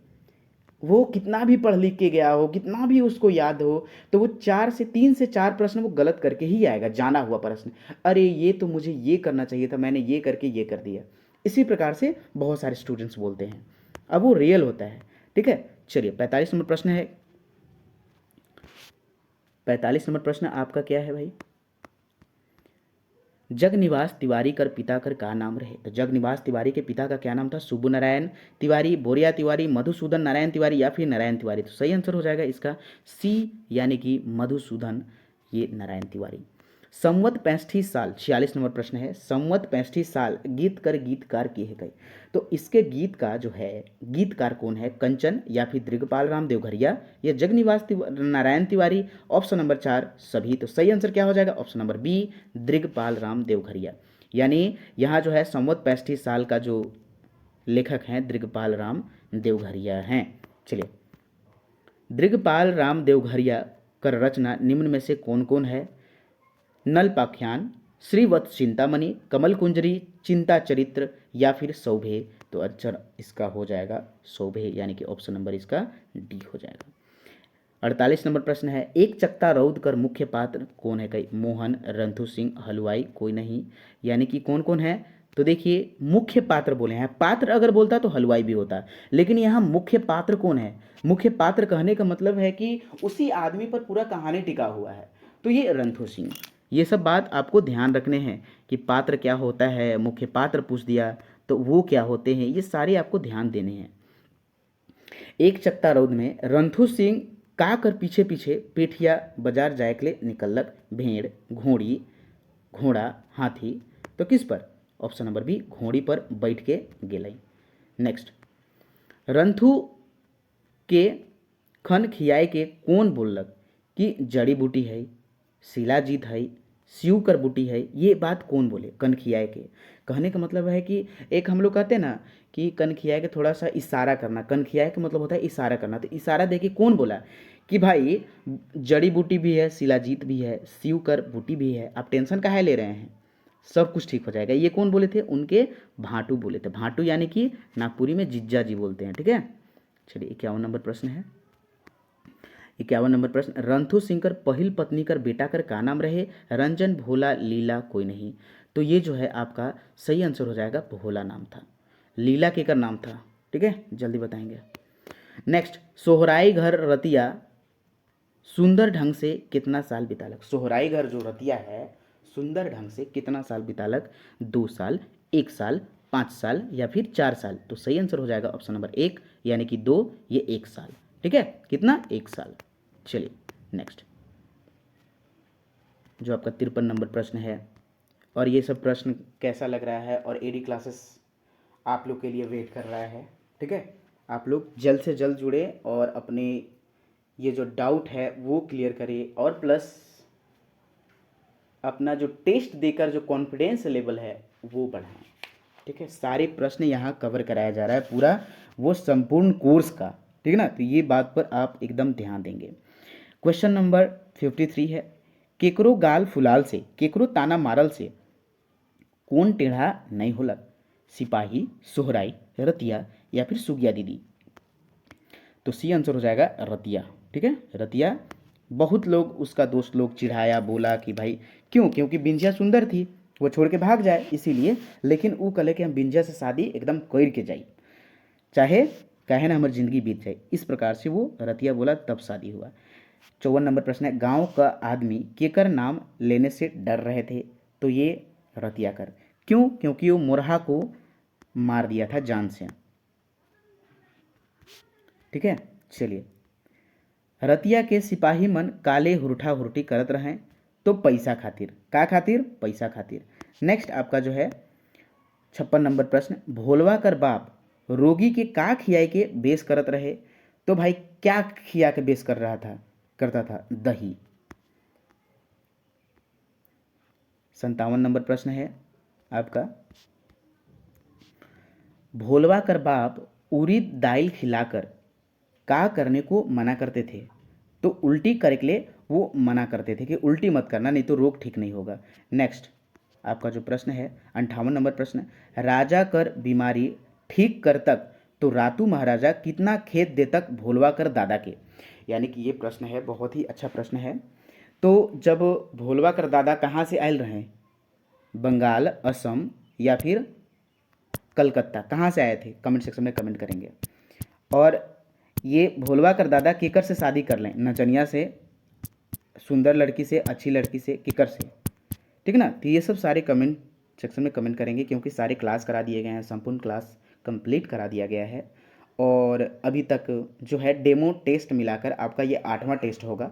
वो कितना भी पढ़ लिख के गया हो, कितना भी उसको याद हो, तो वो 3 से 4 प्रश्न वो गलत करके ही आएगा, जाना हुआ प्रश्न। अरे ये तो मुझे ये करना चाहिए था, मैंने ये करके ये कर दिया। इसी प्रकार से बहुत सारे स्टूडेंट्स बोलते हैं, अब वो रियल होता है, ठीक है। चलिए 45 नंबर प्रश्न है। 45 नंबर प्रश्न आपका क्या है भाई? जगनिवास तिवारी कर पिता कर का नाम रहे? तो जगनिवास तिवारी के पिता का क्या नाम था? सुब्बू नारायण तिवारी, बोरिया तिवारी, मधुसूदन नारायण तिवारी या फिर नारायण तिवारी? तो सही आंसर हो जाएगा इसका सी, यानी कि मधुसूदन ये नारायण तिवारी। संवत 65 साल, 46 नंबर प्रश्न है। संवत 65 साल गीत कर गीतकार किए गए, तो इसके गीत का जो है गीतकार कौन है? कंचन या फिर दृगपाल राम देवघरिया या जगनिवास नारायण तिवारी? ऑप्शन नंबर 4 सभी। तो सही आंसर क्या हो जाएगा? Option number B, Drigpal Ram Devghariya. यानी यहाँ जो है संवत 65 साल का जो लेखक हैं दृगपाल राम देवघरिया हैं। चलिए, दृगपाल राम देवघरिया कर रचना निम्न में से कौन कौन है? नलपाख्यान, श्रीवत्स चिंतामणि, कमल कुंजरी, चिंता चरित्र या फिर सौभे? तो अक्षर इसका हो जाएगा सौभे, यानी कि ऑप्शन नंबर इसका डी हो जाएगा। 48 नंबर प्रश्न है। एक चकता रौद कर मुख्य पात्र कौन है? कई मोहन, रंथु सिंह, हलवाई कोई नहीं, यानी कि कौन कौन है? तो देखिए मुख्य पात्र बोले हैं, पात्र अगर बोलता तो हलवाई भी होता, लेकिन यहाँ मुख्य पात्र कौन है? मुख्य पात्र कहने का मतलब है कि उसी आदमी पर पूरा कहानी टिका हुआ है, तो ये रंथु सिंह। ये सब बात आपको ध्यान रखने हैं कि पात्र क्या होता है, मुख्य पात्र पूछ दिया तो वो क्या होते हैं, ये सारे आपको ध्यान देने हैं। एक चकता रौद में रंथु सिंह का कर पीछे पीछे पेठिया बाजार जायकले निकलक, भेड़, घोड़ी, घोड़ा, हाथी? तो किस पर? ऑप्शन नंबर बी, घोड़ी पर बैठ के गेलई। नेक्स्ट, रंथु के खन खियाए के कौन बोललक कि जड़ी बूटी है, शिलाजीत है, स्यू कर बूटी है? ये बात कौन बोले कन खियाए के? कहने का मतलब है कि एक हम लोग कहते हैं ना कि कन खियाए के थोड़ा सा इशारा करना, कन खियाए का मतलब होता है इशारा करना। तो इशारा देके कौन बोला कि भाई जड़ी बूटी भी है, शिलाजीत भी है, स्यू कर बूटी भी है, आप टेंशन काहे ले रहे हैं, सब कुछ ठीक हो जाएगा। ये कौन बोले थे? उनके भाटू बोले थे। भाटू यानी कि नागपुरी में जिज्जा जी बोलते हैं, ठीक है। चलिए 51 नंबर प्रश्न है। 51 नंबर प्रश्न, रंथु सिंह कर पहिल पत्नी कर बेटा कर का नाम रहे? रंजन, भोला, लीला कोई नहीं? तो ये जो है आपका सही आंसर हो जाएगा भोला नाम था, लीला के कर नाम था, ठीक है, जल्दी बताएंगे। नेक्स्ट, सोहराई घर रतिया सुंदर ढंग से कितना साल बितालक? सोहराई घर जो रतिया है सुंदर ढंग से कितना साल बितालक? 2 साल, 1 साल, 5 साल या फिर 4 साल? तो सही आंसर हो जाएगा ऑप्शन नंबर 1, यानी कि 2, ये 1 साल, ठीक है। कितना? 1 साल। चलिए नेक्स्ट, जो आपका 53 नंबर प्रश्न है। और ये सब प्रश्न कैसा लग रहा है, और एडी क्लासेस आप लोग के लिए वेट कर रहा है, ठीक है। आप लोग जल्द से जल्द जुड़े और अपने ये जो डाउट है वो क्लियर करिए, और प्लस अपना जो टेस्ट देकर जो कॉन्फिडेंस लेवल है वो बढ़ाएं, ठीक है। सारे प्रश्न यहाँ कवर कराया जा रहा है पूरा, वो संपूर्ण कोर्स का, ठीक है ना। तो ये बात पर आप एकदम ध्यान देंगे। क्वेश्चन नंबर 53 है। केकरो गाल फुलाल से, केकरो ताना मारल से कौन टेढ़ा नहीं होलक? सिपाही, सोहराई, रतिया या फिर सुगिया दीदी? तो सी आंसर हो जाएगा रतिया, ठीक है। रतिया, बहुत लोग उसका दोस्त लोग चिढ़ाया, बोला कि भाई क्यों? क्योंकि बिंजिया सुंदर थी, वो छोड़ के भाग जाए इसीलिए, लेकिन वो कले कि हम बिंजिया से शादी एकदम कर के जाई, चाहे कहे ना हमारी जिंदगी बीत जाए, इस प्रकार से वो रतिया बोला, तब शादी हुआ। 54 नंबर प्रश्न है। गांव का आदमी केकर नाम लेने से डर रहे थे? तो ये रतिया कर। क्यों? क्योंकि वो मोरहा को मार दिया था जान से, ठीक है। चलिए, रतिया के सिपाही मन काले हुरठा हुरठी करत रहे, तो पैसा खातिर, का खातिर? पैसा खातिर। नेक्स्ट आपका जो है 56 नंबर प्रश्न, भोलवा कर बाप रोगी के का खियाई के बेस करत रहे? तो भाई क्या खिया के बेस कर रहा था, करता था? दही। 57 नंबर प्रश्न है आपका, भोलवा कर बाप उड़ीद दाल खिलाकर का करने को मना करते थे, तो उल्टी करे के लिए वो मना करते थे कि उल्टी मत करना नहीं तो रोग ठीक नहीं होगा। नेक्स्ट आपका जो प्रश्न है 58 नंबर प्रश्न, राजा कर बीमारी ठीक कर तक तो रातू महाराजा कितना खेत दे तक भोलवा कर दादा के। यानी कि ये प्रश्न है, बहुत ही अच्छा प्रश्न है। तो जब भोलवा कर दादा कहाँ से आयल रहे, बंगाल, असम या फिर कलकत्ता, कहाँ से आए थे, कमेंट सेक्शन में कमेंट करेंगे। और ये भोलवा कर दादा केकर से शादी कर लें, नचनिया से, सुंदर लड़की से, अच्छी लड़की से, केकर से, ठीक है ना। तो ये सब सारे कमेंट सेक्शन में कमेंट करेंगे, क्योंकि सारे क्लास करा दिए गए हैं, संपूर्ण क्लास कंप्लीट करा दिया गया है। और अभी तक जो है डेमो टेस्ट मिलाकर आपका ये 8वां टेस्ट होगा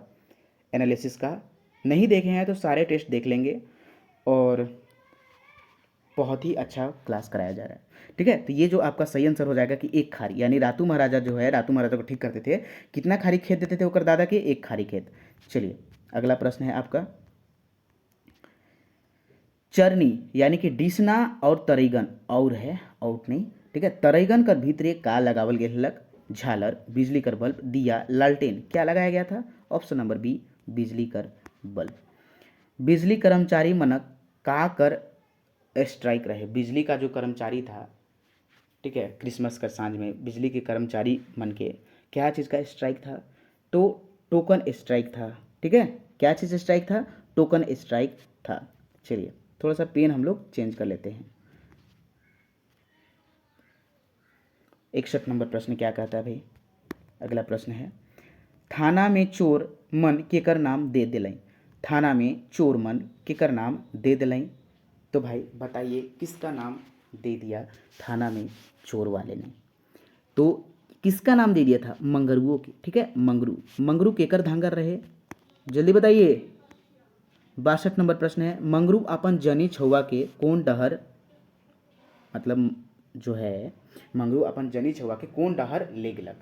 एनालिसिस का। नहीं देखे हैं तो सारे टेस्ट देख लेंगे, और बहुत ही अच्छा क्लास कराया जा रहा है, ठीक है। तो ये जो आपका सही आंसर हो जाएगा कि एक खारी, यानी रातू महाराजा जो है, रातू महाराजा को ठीक करते थे, कितना खारी खेत देते थे वो कर दादा के, एक खारी खेत। चलिए अगला प्रश्न है आपका, चरनी यानी कि डिसना और तरैगन, और है आउट नहीं, ठीक है। तरैगन कर भीतरे का लगावल गेलक, झालर, बिजली कर बल्ब, दिया, लालटेन, क्या लगाया गया था, ऑप्शन नंबर बी बिजली कर बल्ब। बिजली कर्मचारी मनक का कर स्ट्राइक रहे, बिजली का जो कर्मचारी था, ठीक है, क्रिसमस का सांझ में बिजली के कर्मचारी मन के क्या चीज़ का स्ट्राइक था, तो टोकन स्ट्राइक था, ठीक है। क्या चीज़ स्ट्राइक था, टोकन स्ट्राइक था। चलिए थोड़ा सा पेन हम लोग चेंज कर लेते हैं। 61 नंबर प्रश्न क्या कहता है भाई, अगला प्रश्न है, थाना में चोर मन केकर नाम दे दिलाई, थाना में चोर मन केकर नाम दे दिलाई। तो भाई बताइए किसका नाम दे दिया थाना में चोर वाले ने, तो किसका नाम दे दिया था, मंगरुओं की, ठीक है। मंगरू, मंगरू केकर धांगर रहे, जल्दी बताइए। 62 नंबर प्रश्न है, मंगरू अपन जनी छुआ के कौन डहर, मतलब जो है मंगरू अपन जनी छुआ के कौन डहर ले गिलक,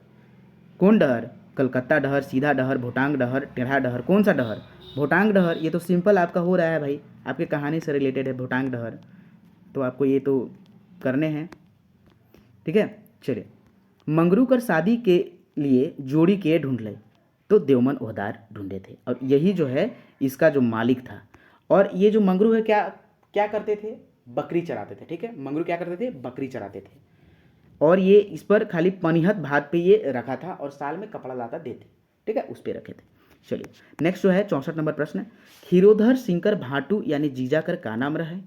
कौन डहर, कलकत्ता डहर, सीधा डहर, भोटांग डहर, टेढ़ा डहर, कौन सा डहर, भोटांग डहर। ये तो सिंपल आपका हो रहा है भाई, आपके कहानी से रिलेटेड है भोटांग डहर, तो आपको ये तो करने हैं, ठीक है। चलिए, मंगरू कर शादी के लिए जोड़ी के ढूंढ ले, तो देवमन ओहदार ढूंढे थे, और यही जो है इसका जो मालिक था। और ये जो मंगरू है क्या क्या करते थे, बकरी चराते थे, ठीक है। मंगरू क्या करते थे, बकरी चराते थे, और ये इस पर खाली पनिहत भात पे ये रखा था, और साल में कपड़ा लाता देते, ठीक है, उस पर रखे थे। चलिए नेक्स्ट जो है 64 नंबर प्रश्न, खीरोधर सिंकर भाटू यानी जीजा कर का नाम रहे,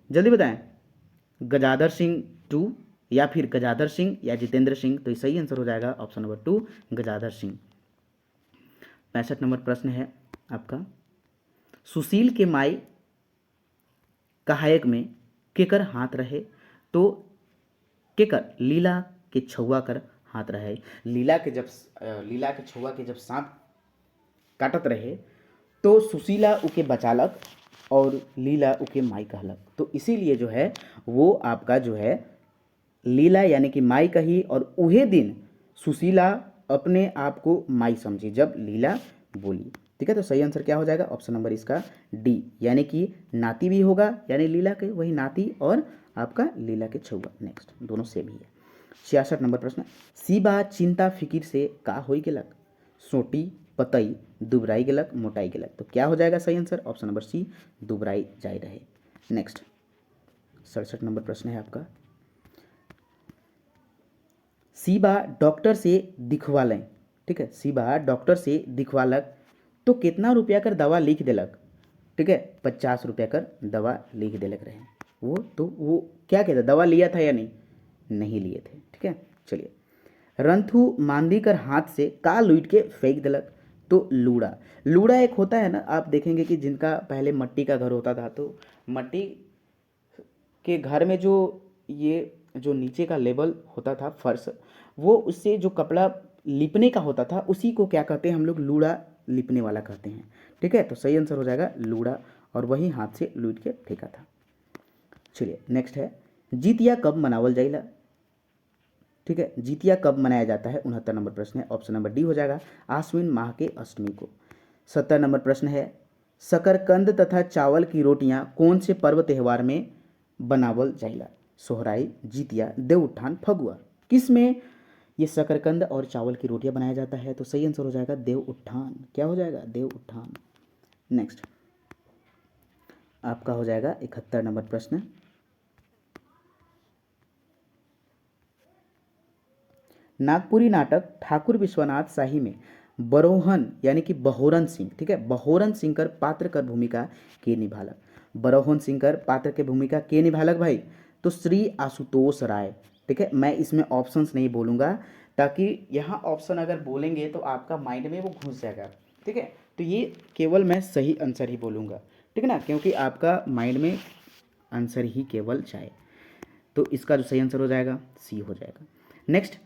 जल्दी बताएं, गजाधर सिंह टू या फिर गजाधर सिंह या जितेंद्र सिंह। तो सही आंसर हो जाएगा option number 2 Gajadhar Singh. 65 number प्रश्न है आपका, सुशील के माई कहायक में केकर हाथ रहे, तो केकर लीला के छुआ कर हाथ रहे। लीला के छुआ के जब सांप काटत रहे तो सुशीला उके बचालक और लीला उके माई कहलक, तो इसीलिए जो है वो आपका जो है लीला यानी कि माई कही, और उहे दिन सुशीला अपने आप को माई समझी जब लीला बोली, ठीक है। तो सही आंसर क्या हो जाएगा, ऑप्शन नंबर इसका डी, यानी कि नाती भी होगा, यानी लीला के वही नाती, और आपका लीला के छुआ, नेक्स्ट दोनों सेम ही है। 66 नंबर प्रश्न, सीबा चिंता फिकिर से का होई गेलक, सोटी पतई दुबराई गेलक, मोटाई गेलक। तो क्या हो जाएगा सही आंसर, ऑप्शन नंबर सी दुबराई जाए रहे। नेक्स्ट 67 नंबर प्रश्न है आपका, सीबा डॉक्टर से दिखवा लें, ठीक है, सीबा डॉक्टर से दिखवालक तो कितना रुपया कर दवा लिख देलक, ठीक है, 50 रुपया कर दवा लिख देलक रहे वो, तो वो क्या कहता, दवा लिया था या नहीं, नहीं लिए थे, ठीक है। चलिए, रंथू मांदी कर हाथ से का लूट के फेंक दिलक, तो लूड़ा, लूड़ा एक होता है ना, आप देखेंगे कि जिनका पहले मट्टी का घर होता था, तो मट्टी के घर में जो ये जो नीचे का लेवल होता था फर्श, वो उससे जो कपड़ा लिपने का होता था उसी को क्या कहते हैं हम लोग, लूड़ा लिपने वाला कहते हैं, ठीक है। तो सही आंसर हो जाएगा लूड़ा, और वही हाथ से लूट के फेंका था। चलिए नेक्स्ट है, जीतिया कब मनावल जाइला, ठीक है, जीतिया कब मनाया जाता है, 69 नंबर प्रश्न है, ऑप्शन नंबर डी हो जाएगा आश्विन माह के अष्टमी को। 70 नंबर प्रश्न है, शकरकंद तथा चावल की रोटियां कौन से पर्व त्यौहार में बनावल जाइला, सोहराई, जितिया, देव उत्थान, फगुआ। किस में ये शकरकंद और चावल की रोटियां बनाया जाता है? तो सही आंसर हो जाएगा देव उत्थान। क्या हो जाएगा? देव उत्थान। नेक्स्ट आपका हो जाएगा 71 नंबर प्रश्न। नागपुरी नाटक ठाकुर विश्वनाथ शाही में बरोहन यानी कि बहोरन सिंह, ठीक है, बहोरन सिंह कर पात्र कर भूमिका के निभालक। बरोहन सिंह कर पात्र के भूमिका के निभालक भाई, तो श्री आशुतोष राय, ठीक है। मैं इसमें ऑप्शंस नहीं बोलूँगा ताकि यहाँ ऑप्शन अगर बोलेंगे तो आपका माइंड में वो घुस जाएगा, ठीक है। तो ये केवल मैं सही आंसर ही बोलूँगा, ठीक है ना, क्योंकि आपका माइंड में आंसर ही केवल जाए। तो इसका जो सही आंसर हो जाएगा सी हो जाएगा। नेक्स्ट,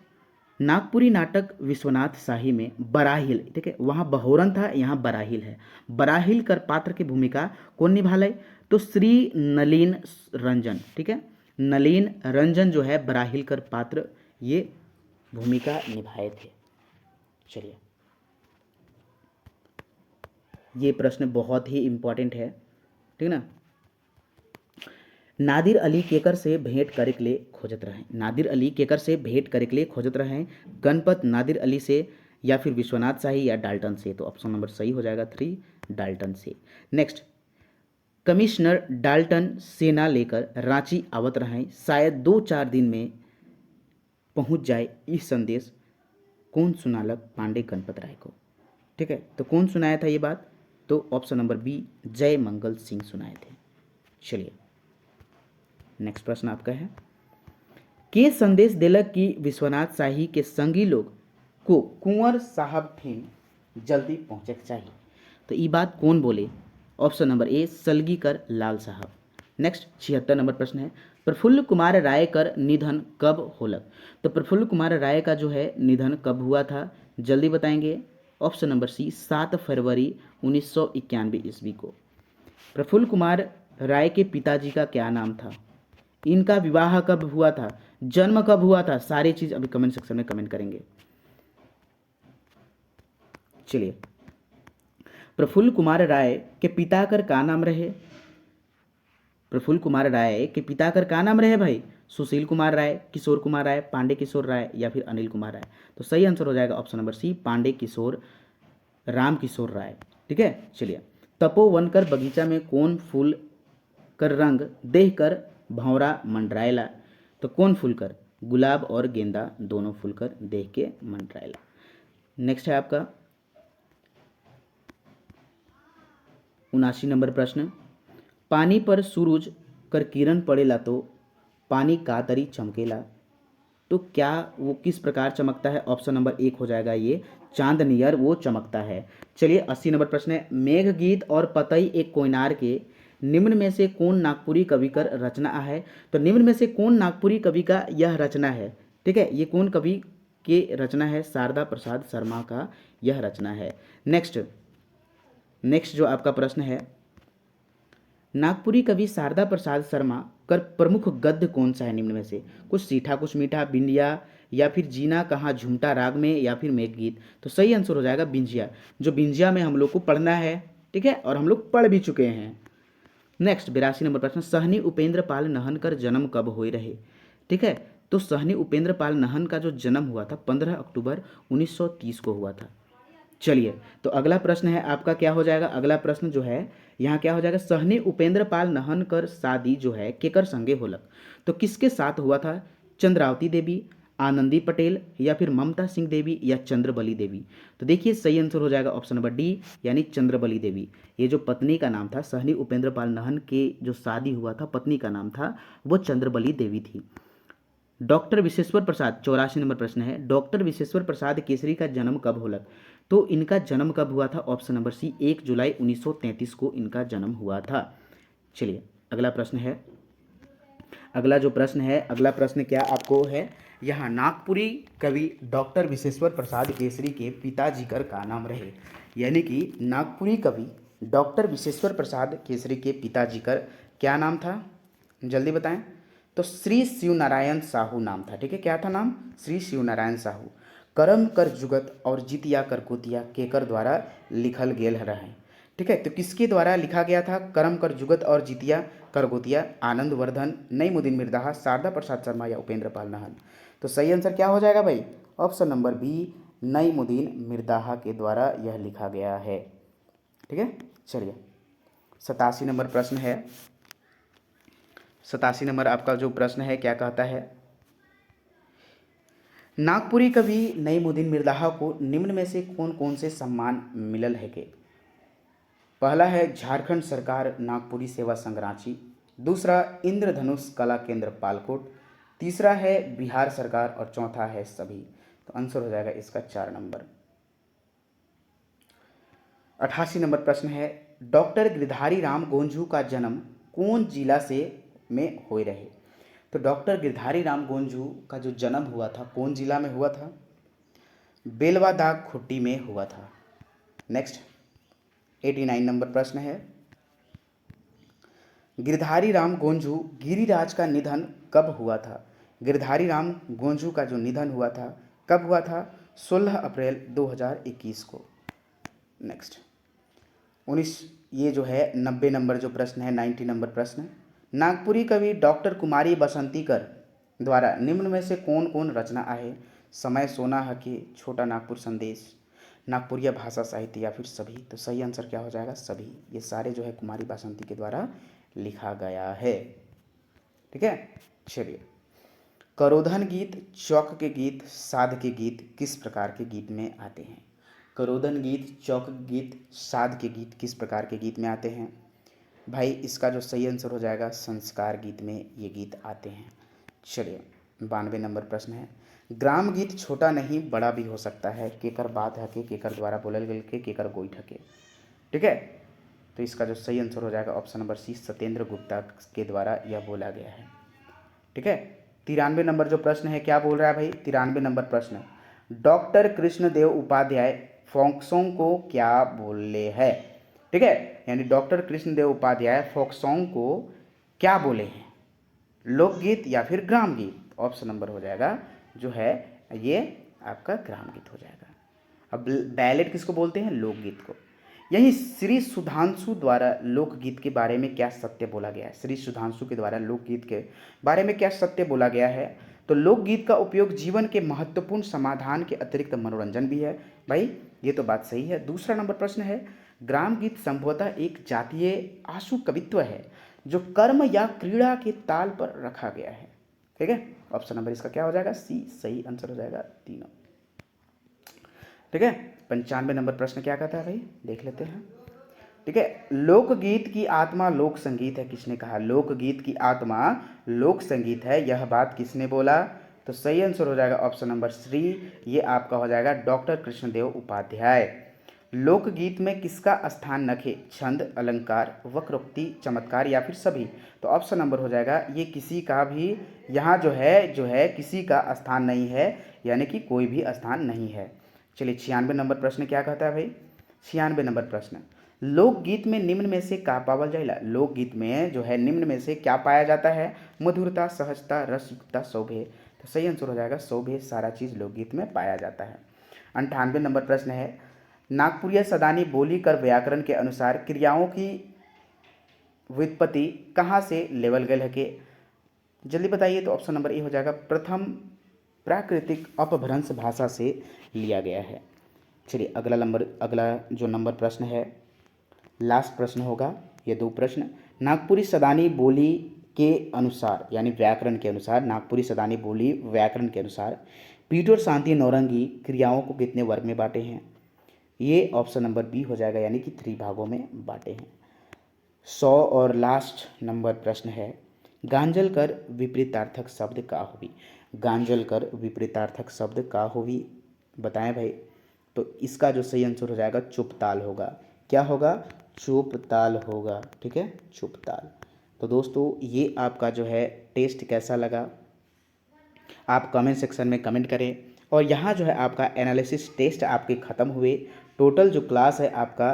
नागपुरी नाटक विश्वनाथ शाही में बराहिल, ठीक है, वहाँ बहोरन था, यहाँ बराहिल है। बराहिल कर पात्र की भूमिका कौन निभाले? तो श्री नलिन रंजन, ठीक है, नलिन रंजन जो है बराहिल कर पात्र ये भूमिका निभाए थे। चलिए, ये प्रश्न बहुत ही इंपॉर्टेंट है, ठीक ना। नादिर अली केकर से भेंट करे के लिए खोजत रहे। नादिर अली केकर से भेंट करे के लिए खोजत रहे। गणपत नादिर अली से, या फिर विश्वनाथ शाही, या डाल्टन से। तो ऑप्शन नंबर सही हो जाएगा 3, डाल्टन से। नेक्स्ट, कमिश्नर डाल्टन सेना लेकर रांची आवत रहे, शायद 2-4 दिन में पहुंच जाए इस संदेश कौन सुनालक? पांडे गणपत राय को, ठीक है। तो कौन सुनाया था ये बात? तो ऑप्शन नंबर बी, जय मंगल सिंह सुनाए थे। चलिए, नेक्स्ट प्रश्न आपका है, के संदेश दिलक कि विश्वनाथ शाही के संगी लोग को कुंवर साहब ठिन जल्दी पहुंचे चाहिए। तो ये बात कौन बोले? ऑप्शन नंबर ए, सलगीकर लाल साहब। नेक्स्ट 76 नंबर प्रश्न है, प्रफुल्ल कुमार राय कर निधन कब होलक? तो प्रफुल्ल कुमार राय का जो है निधन कब हुआ था? जल्दी बताएंगे। ऑप्शन नंबर सी, 7 फरवरी 1991 ईस्वी को। प्रफुल्ल कुमार राय के पिताजी का क्या नाम था? इनका विवाह कब हुआ था? जन्म कब हुआ था? सारी चीज अभी कमेंट सेक्शन में कमेंट करेंगे। चलिए, प्रफुल्ल कुमार राय के पिता कर का नाम रहे? प्रफुल्ल कुमार राय के पिता कर का नाम रहे भाई? सुशील कुमार राय, किशोर कुमार राय, पांडे किशोर राय, या फिर अनिल कुमार राय। तो सही आंसर हो जाएगा ऑप्शन नंबर सी, पांडे किशोर राम किशोर राय, ठीक है। चलिए, तपोवन कर बगीचा में कौन फूल कर रंग देख कर भंवरा मंडरायला? तो कौन फूल कर? गुलाब और गेंदा दोनों फूल कर देख के मंडरायला। नेक्स्ट है आपका 79 नंबर प्रश्न, पानी पर सूरज कर किरण पड़ेला तो पानी का तरी चमकेला। तो क्या वो किस प्रकार चमकता है? ऑप्शन नंबर 1 हो जाएगा ये, चांद नियर वो चमकता है। चलिए, 80 नंबर प्रश्न है, मेघ गीत और पतई एक कोयनार के निम्न में से कौन नागपुरी कवि का रचना है? तो निम्न में से कौन नागपुरी कवि का यह रचना है? ठीक है, ये कौन कवि के रचना है? शारदा प्रसाद शर्मा का यह रचना है। नेक्स्ट जो आपका प्रश्न है, नागपुरी कवि शारदा प्रसाद शर्मा कर प्रमुख गद्य कौन सा है निम्न में से? कुछ सीठा कुछ मीठा, बिंदिया, या फिर जीना कहाँ झुमटा राग में, या फिर मेघगीत। तो सही आंसर हो जाएगा बिंजिया, जो बिंजिया में हम लोग को पढ़ना है, ठीक है, और हम लोग पढ़ भी चुके हैं। नेक्स्ट 82 नंबर प्रश्न, सहनी उपेंद्र पाल नहन कर जन्म कब हुए रहे? ठीक है, तो सहनी उपेंद्र पाल नहन का जो जन्म हुआ था 15 अक्टूबर 1930 को हुआ था। चलिए, तो अगला प्रश्न है आपका, क्या हो जाएगा? अगला प्रश्न जो है यहाँ क्या हो जाएगा, सहनी उपेंद्र पाल नहन कर शादी जो है केकर संगे होलक? तो किसके साथ हुआ था? चंद्रावती देवी, आनंदी पटेल, या फिर ममता सिंह देवी, या चंद्रबली देवी। तो देखिए सही आंसर हो जाएगा ऑप्शन नंबर डी, यानी चंद्रबली देवी। ये जो पत्नी का नाम था, सहनी उपेंद्र पाल नहन के जो शादी हुआ था, पत्नी का नाम था वो चंद्रबली देवी थी। डॉक्टर विश्वेश्वर प्रसाद, 84 नंबर प्रश्न है, डॉक्टर विश्वेश्वर प्रसाद केसरी का जन्म कब होलक? तो इनका जन्म कब हुआ था? ऑप्शन नंबर सी, 1 जुलाई 1933 को इनका जन्म हुआ था। चलिए, अगला प्रश्न है, अगला प्रश्न क्या आपको है यहाँ, नागपुरी कवि डॉक्टर विश्वेश्वर प्रसाद केसरी के पिताजी कर का नाम रहे? यानी कि नागपुरी कवि डॉक्टर विश्वेश्वर प्रसाद केसरी के पिताजी कर क्या नाम था? जल्दी बताएं। तो श्री शिवनारायण साहू नाम था, ठीक है, क्या था नाम? श्री शिवनारायण साहू। करम कर जुगत और जितिया कर गोतिया केकर द्वारा लिखल गेल रहे? ठीक है, तो किसके द्वारा लिखा गया था? करम कर जुगत और जितिया करगोतिया, आनंद वर्धन, नईमुद्दीन मिर्दाहा, शारदा प्रसाद शर्मा या उपेंद्र पाल नाहन। तो सही आंसर क्या हो जाएगा भाई? ऑप्शन नंबर बी, नईमुद्दीन मिर्दाहा के द्वारा यह लिखा गया है। ठीक है, चलिए 87 नंबर प्रश्न है। 87 नंबर आपका जो प्रश्न है क्या कहता है? नागपुरी कवि नईमुद्दीन मिर्दाहा को निम्न में से कौन कौन से सम्मान मिलल है के? पहला है झारखंड सरकार नागपुरी सेवा संघ रांची, दूसरा इंद्रधनुष कला केंद्र पालकोट, तीसरा है बिहार सरकार और चौथा है सभी। तो आंसर हो जाएगा इसका 4 नंबर। 88 नंबर प्रश्न है, डॉक्टर गिरधारी राम गोंझू का जन्म कौन जिला से में हुए रहे? तो डॉक्टर गिरधारी राम गोंझू का जो जन्म हुआ था कौन जिला में हुआ था? बेलवादाग खुट्टी में हुआ था। नेक्स्ट 89 नंबर प्रश्न है, गिरधारी राम गोंझू गिरिराज का निधन कब हुआ था? गिरधारी राम गोंझू का जो निधन हुआ था कब हुआ था? 16 अप्रैल 2021 को। नेक्स्ट 19, ये जो है 90 नंबर जो प्रश्न है, 90 नंबर प्रश्न, नागपुरी कवि डॉक्टर कुमारी बसंतीकर द्वारा निम्न में से कौन कौन रचना आहे? समय सोना हके, छोटा नागपुर संदेश, नागपुरिया भाषा साहित्य या फिर सभी। तो सही आंसर क्या हो जाएगा? सभी। ये सारे जो है कुमारी बासंती के द्वारा लिखा गया है। ठीक है, चलिए करोधन गीत, चौक के गीत, साध के गीत किस प्रकार के गीत में आते हैं? करोधन गीत, चौक गीत, साध के गीत किस प्रकार के गीत में आते हैं? भाई इसका जो सही आंसर हो जाएगा संस्कार गीत में ये गीत आते हैं। चलिए 92 नंबर प्रश्न है, ग्राम गीत छोटा नहीं बड़ा भी हो सकता है, केकर बात हके, केकर द्वारा बोलल गेल के, केकर गोईठ हके। ठीक है, तो इसका जो सही आंसर हो जाएगा option number C, Satyendra Gupta के द्वारा यह बोला गया है। ठीक है, 93 नंबर जो प्रश्न है क्या बोल रहा है भाई? 93 नंबर प्रश्न, डॉक्टर कृष्णदेव उपाध्याय फोक को क्या बोले है? ठीक है, यानी डॉक्टर कृष्णदेव उपाध्याय फोक को क्या बोले हैं? लोकगीत या फिर ग्राम गीत? ऑप्शन नंबर हो जाएगा जो है ये आपका ग्राम गीत हो जाएगा। अब बैलेट किसको बोलते हैं? लोकगीत को। यही श्री सुधांशु द्वारा लोकगीत के बारे में क्या सत्य बोला गया है? श्री सुधांशु के द्वारा लोकगीत के बारे में क्या सत्य बोला गया है? तो लोकगीत का उपयोग जीवन के महत्वपूर्ण समाधान के अतिरिक्त मनोरंजन भी है। भाई ये तो बात सही है। दूसरा नंबर प्रश्न है, ग्राम गीत संभवतः एक जातीय आशु कवित्व है जो कर्म या क्रीड़ा के ताल पर रखा गया है। ठीक है, ऑप्शन नंबर इसका क्या हो जाएगा? सी। सही आंसर हो जाएगा तीनों। ठीक है, 95 नंबर प्रश्न क्या कहता है भाई? देख लेते हैं। ठीक है, लोकगीत की आत्मा लोक संगीत है, किसने कहा? लोकगीत की आत्मा लोक संगीत है, यह बात किसने बोला? तो सही आंसर हो जाएगा ऑप्शन नंबर सी, ये आपका हो जाएगा डॉक्टर कृष्णदेव उपाध्याय। लोकगीत में किसका स्थान नखे? छंद, अलंकार, वक्रोक्ति, चमत्कार या फिर सभी? तो ऑप्शन नंबर हो जाएगा ये किसी का भी यहाँ जो है किसी का स्थान नहीं है, यानी कि कोई भी स्थान नहीं है। चलिए 96 नंबर प्रश्न क्या कहता है भाई? 96 नंबर प्रश्न, लोकगीत में निम्न में से क्या पावल जाएगा? लोकगीत में जो है निम्न में से क्या पाया जाता है? मधुरता, सहजता, रसयुक्ता, शोभे। तो सही आंसर हो जाएगा शोभे, सारा चीज़ लोकगीत में पाया जाता है। 98 नंबर प्रश्न है, नागपुरिया सदानी बोली कर व्याकरण के अनुसार क्रियाओं की व्युत्पत्ति कहाँ से लेवल गए है के? जल्दी बताइए। तो ऑप्शन नंबर ए हो जाएगा प्रथम प्राकृतिक अपभ्रंश भाषा से लिया गया है। चलिए अगला जो नंबर प्रश्न है लास्ट प्रश्न होगा, ये 2 प्रश्न। नागपुरी सदानी बोली के अनुसार यानी व्याकरण के अनुसार, नागपुरी सदानी बोली व्याकरण के अनुसार पीटर शांति नौरंगी क्रियाओं को कितने वर्ग में बांटे हैं? ये ऑप्शन नंबर बी हो जाएगा, यानी कि 3 भागों में बांटे हैं। 100 और लास्ट नंबर प्रश्न है, गांजल कर विपरीतार्थक शब्द का होवी? गांजल कर विपरीतार्थक शब्द का होवी बताएं भाई। तो इसका जो सही आंसर हो जाएगा चुपताल होगा। क्या होगा? चुपताल होगा। ठीक है, चुपताल। तो दोस्तों ये आपका जो है टेस्ट कैसा लगा आप कमेंट सेक्शन में कमेंट करें। और यहाँ जो है आपका एनालिसिस टेस्ट आपके ख़त्म हुए। टोटल जो क्लास है आपका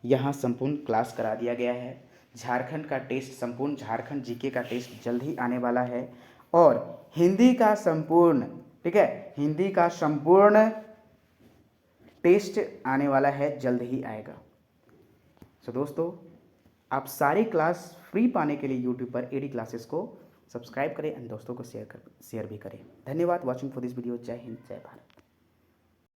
यहाँ संपूर्ण क्लास करा दिया गया है। झारखंड का टेस्ट, संपूर्ण झारखंड जीके का टेस्ट जल्द ही आने वाला है। और हिंदी का संपूर्ण, ठीक है, हिंदी का संपूर्ण टेस्ट आने वाला है, जल्द ही आएगा। सो दोस्तों, आप सारी क्लास फ्री पाने के लिए यूट्यूब पर एडी क्लासेस को सब्सक्राइब करें एंड दोस्तों को शेयर भी करें। धन्यवाद वॉचिंग फॉर दिस वीडियो। जय हिंद, जय भारत।